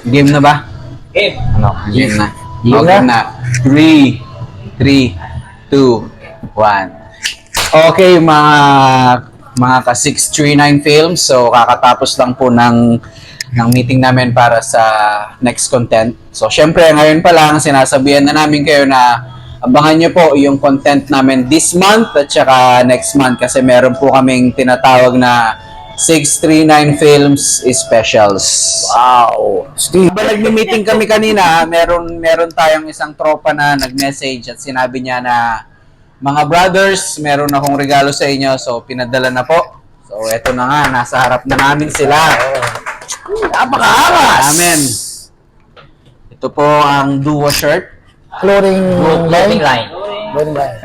Game na ba? Game. Ano? Game na. Game Okay na. na. 3, 2, 1. Okay, mga ka-639 Films. So, kakatapos lang po ng meeting namin para sa next content. So, syempre, ngayon pa lang, sinasabihan na namin kayo na abangan nyo po yung content namin this month at saka next month kasi meron po kaming tinatawag na 639 Films Specials. Wow. Diba nag-meeting kami kanina, meron tayong isang tropa na nag-message at sinabi niya na mga brothers, meron akong regalo sa inyo. So, pinadala na po. So, eto na nga, nasa harap na namin sila. Napaka-angas! Amen. Ito po ang Duo shirt. Clothing Clothing line. Clothing line.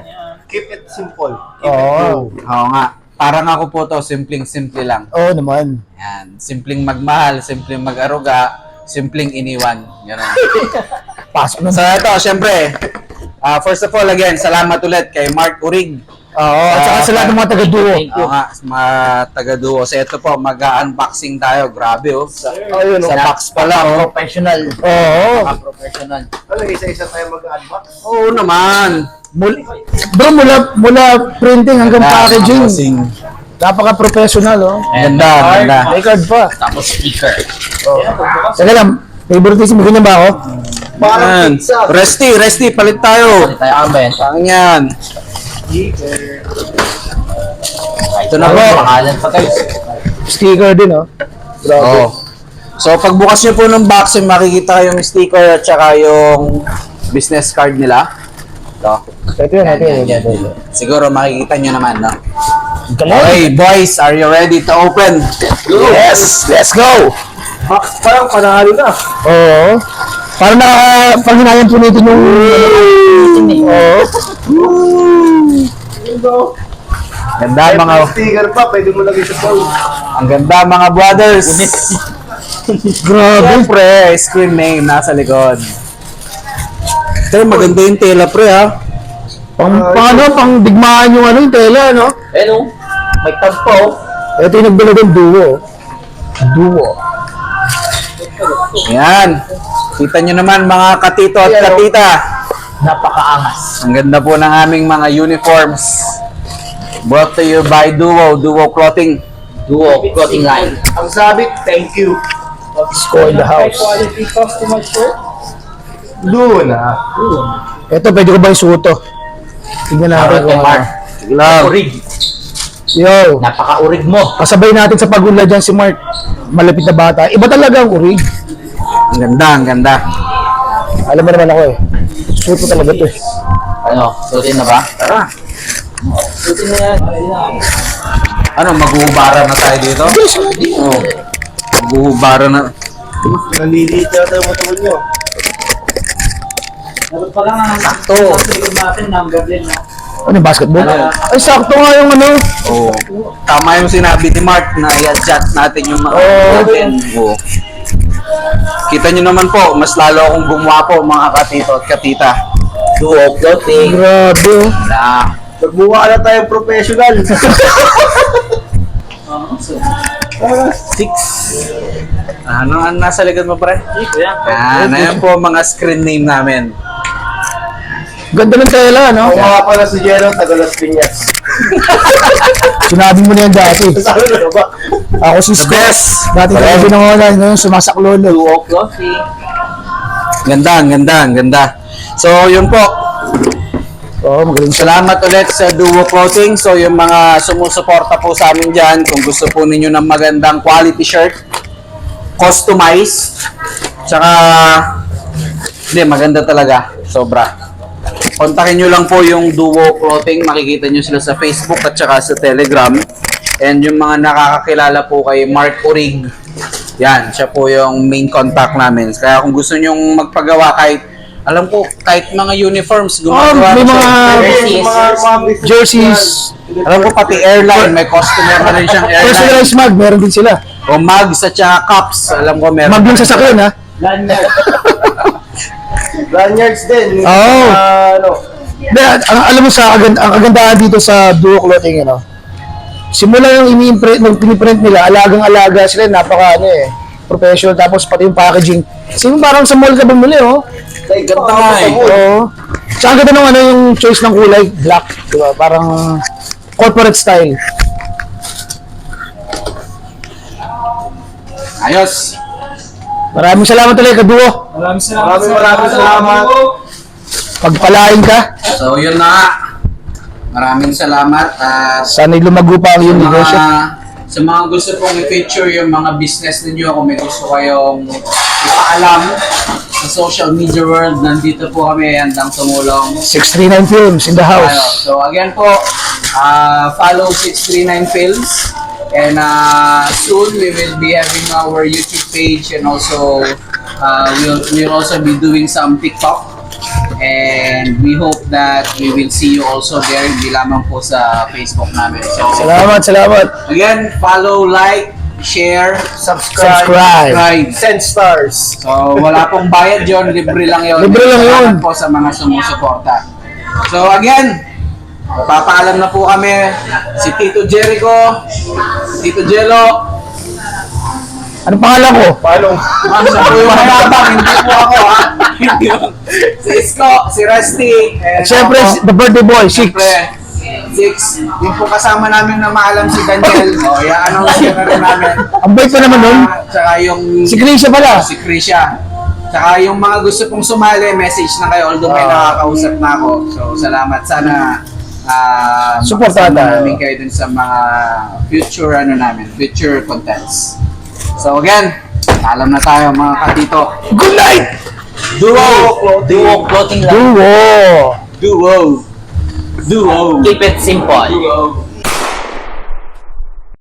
Keep it simple. Oo. Oo nga. Parang ako po to, simpleng-simple lang. Oo naman. Yan. Simpleng magmahal, simpleng mag-aruga, simpleng iniwan. Ganun. Pasok na So, ito, syempre, first of all, again, salamat ulit kay Mark Urig. Oo. At saka sa lahat ng mga taga-duo. Oo nga, mga taga-duo. So, ito po, mag-unboxing tayo. Grabe, oh. Sa box pa lang, oh. Professional. Oo. Professional. Ano, isa-isa tayo mag-unbox? Oo naman. Bro, mula printing hanggang packaging. Unboxing. Napaka-professional, oh. Ganda, ganda. May card pa. Tapos sticker. Teka lang, favoritism, ganyan ba ako? Yan. Resty, palit tayo. Tayo amen. Pang yan. Ito na po. Pangalan pa guys. Sticker din, oh. Grabe. Oo. So, pagbukas nyo po ng box, makikita yung sticker at saka yung business card nila. Ito. Ito yun, Yan. Siguro makikita nyo naman, no? Galing. Okay, boys, are you ready to open? Yes! Let's go! Parang panalo na. Oo. Parang nakapanghinayang po nito yung... Oo. Ganda mga Sticker pa, pwede mo lagay sa phone. ang ganda mga brothers. Grabe pre, screen name nasa likod. Pero maganda yung tela pre ha. Pang digmaan yung ano, yung tela, no? Eh no. May tag po. Ito yung nagbilagang duo. Duo. Yan. Kita nyo naman mga katito at katita. Napakaangas. Ang ganda po ng aming mga uniforms. Brought to you by Duo Clothing. Duo clothing line. Ang sabit, thank you. Score in the house. Quality customized shirt? Doon ah. Ito, pwede ko ba isuot to? Tignan natin kung Mark. Sige lang. Urig. Yo, Napaka-urig mo. kasabay natin sa pagula dyan si Mark. Malapit na bata. Iba talaga ang urig. Ang ganda, ang ganda. Alam mo naman ako eh. Suot ko talaga to eh. Ano? Suotin na ba? Tara. Suotin na yan. Ano, maghuhubara na tayo dito? Oo. Maghuhubara na. Naliliit na tayo motor nyo. Dapat pala nga ng sakto. Sa likod natin, number din, no? Ano, basketball? Ay, sakto nga yung ano. Oo. Tama yung sinabi ni Mark na i-adjust natin yung mga natin. Oo. Kita nyo naman po, mas lalo akong gumawa po mga katito at katita. Duo clothing. Grabe. Oh. Na, Magbuka na tayong professional. 6. Ano ang nasa likod mo pre? Ayan po mga screen name namin. Ganda ng tela, no? Kung nga pala si Jero, taga Las Piñas. Sinabi mo na yan dati. Sabi na ba? Ako si The Scott. best! Dati ka binangonan, ngayon sumasaklolo. Duo clothing. Ganda, ang ganda, ang ganda. So, yun po. Oo, magaling siya. Salamat ulit sa Duo Clothing. So, yung mga sumusuporta po sa amin dyan, kung gusto po ninyo ng magandang quality shirt, customized, tsaka, hindi, maganda talaga. Sobra. Kontakin nyo lang po yung Duo Clothing. Makikita nyo sila sa Facebook at saka sa Telegram. And yung mga nakakakilala po kay Mark Urig, yan, siya po yung main contact namin. Kaya kung gusto nyong magpagawa kahit, alam ko, kahit mga uniforms, gumagawa may na siya. mga jerseys. Alam ko pati airline, may customer na rin siyang airline. Personalized mag, meron din sila. O mugs at saka cups, alam ko meron. Mag yung sasakyan, ha? Lanyards din. Oo. Ano? Alam mo sa ang kagandahan dito sa Duo Clothing, ano? Simula yung ini-imprint, nung piniprint nila, alagang-alaga sila, napaka ano eh. professional, tapos pati yung packaging. Kasi yung parang sa mall ka bumili, oh. Ay, ganda nga eh. Oo. Tsaka ang ganda nung ano yung choice ng kulay, black, di ba? Parang corporate style. Ayos. Maraming salamat ulit, Kaduo. Maraming salamat. Pagpalain ka. So, yun na nga. Maraming salamat. Sana'y lumago pa ang iyong negosyo. Sa mga gusto pong i-feature yung mga business ninyo, kung may gusto kayong ipaalam sa social media world, nandito po kami, handang tumulong. 639 Films in the house. So again po, follow 639 Films, and soon we will be having our YouTube page, and also we'll also be doing some TikTok. And we hope that we will see you also there, hindi lamang po sa Facebook namin. So, Salamat. again, follow, like, share, Subscribe. Send stars. So, wala pong bayad yon, libre lang yun. Libre lang yun. Salamat po sa mga sumusuporta. So, again, papaalam na po kami. Si Tito Jericho, si Tito Jello, Anong pangalan ko? siya po yung mayabang, hindi po ako, ha? Si Isko, si Rusty, and At syempre, the birthday boy, 6. Siyempre, 6. Yung po kasama namin na maalam si Daniel. O, i-announce na rin namin. Ang bait pa naman nun. Tsaka yung... Si Grisha pala. Si Krisha. Tsaka yung mga gusto pong sumali, message na kayo. Although may nakakausap na ako. So, salamat. Sana Supportahan makasama tayo. namin kayo dun sa mga future contents. So, again, alam na tayo mga katito. Good night! Duo clothing lang. Duo! Duo! Keep it simple. Duo!